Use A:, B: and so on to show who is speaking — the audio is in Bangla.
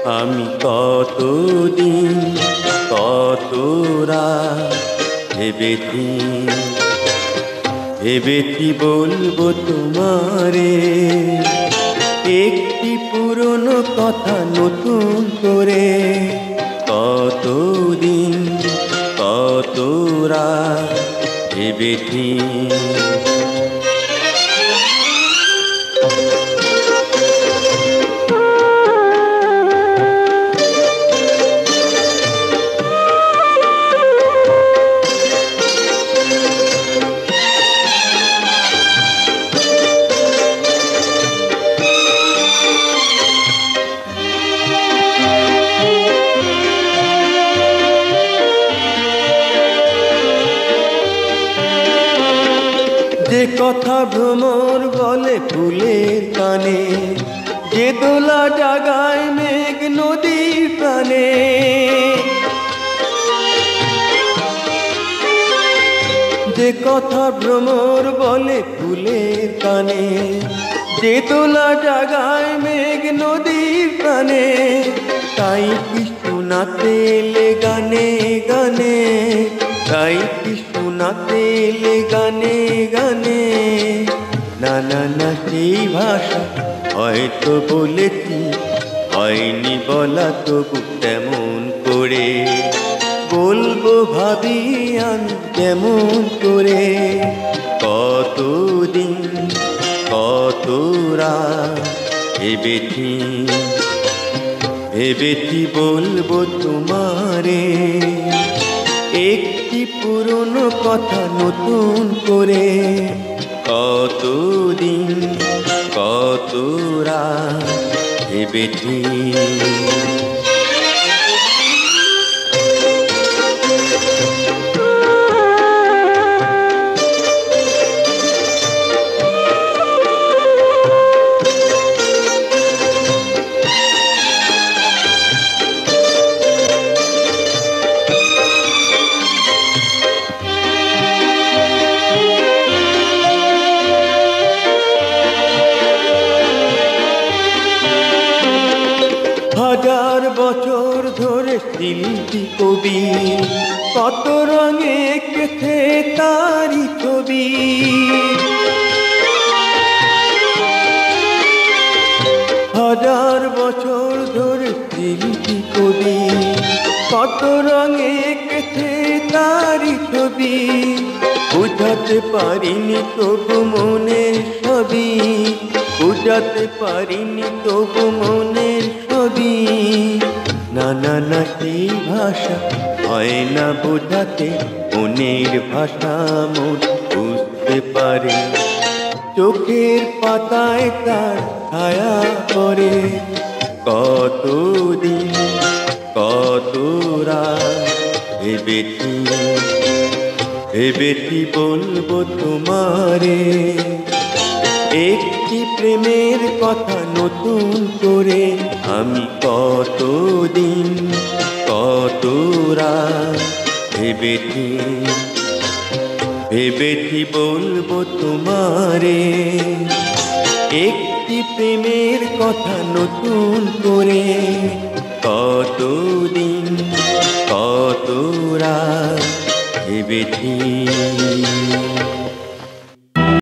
A: আমি কতদিন কত রাত ভেবেছি ভেবেছি বলবো তোমারে একটি পুরনো কথা নতুন করে। কতদিন কত রাত ভেবেছি যে কথা ভ্রমর বলে ফুলের কানে, যে দোলা জাগায় মেঘ নদীর প্রাণে। যে কথা ভ্রমর বলে ফুলের কানে, যে দোলা জাগায় মেঘ নদীর প্রাণে। তাই কি শোনাতে এলে গানে গানে, তাই কি শোনাতে এলে গানে গানে। না না না সেই ভাষা হয়তো বলেছি, হয়নি বলা তবু তেমন করে বলবো ভাবি আমি কেমন করে। কতদিন কত রাত ভেবেছি ভেবেছি বলবো তোমারে একটি পুরনো কথা নতুন করে। কতদিন কত রাত ভেবেছি হাজার বছর ধরে শিল্পী কবি কত রঙে কেথে তারি ছবি। হাজার বছর ধরে শিল্পী কবি কত রঙে কেথে তারি ছবি। বুঝাতে পারিনি তবু মনের ছবি, বুঝাতে পারিনি তবু মনের ছবি। না না না সেই ভাষা হয় না বোঝাতে, মনের ভাষা মন বুঝতে পারে। চোখের পাতায় তার ছায়া পড়ে। কতদিন কত রাত ভেবেছি ভেবেছি বলবো তোমারে একটি প্রেমের কথা নতুন করে। আমি কতদিন কত রাত ভেবেছি ভেবেছি বলবো তোমারে একটি প্রেমের কথা নতুন করে। কতদিন কত রাত ভেবেছি।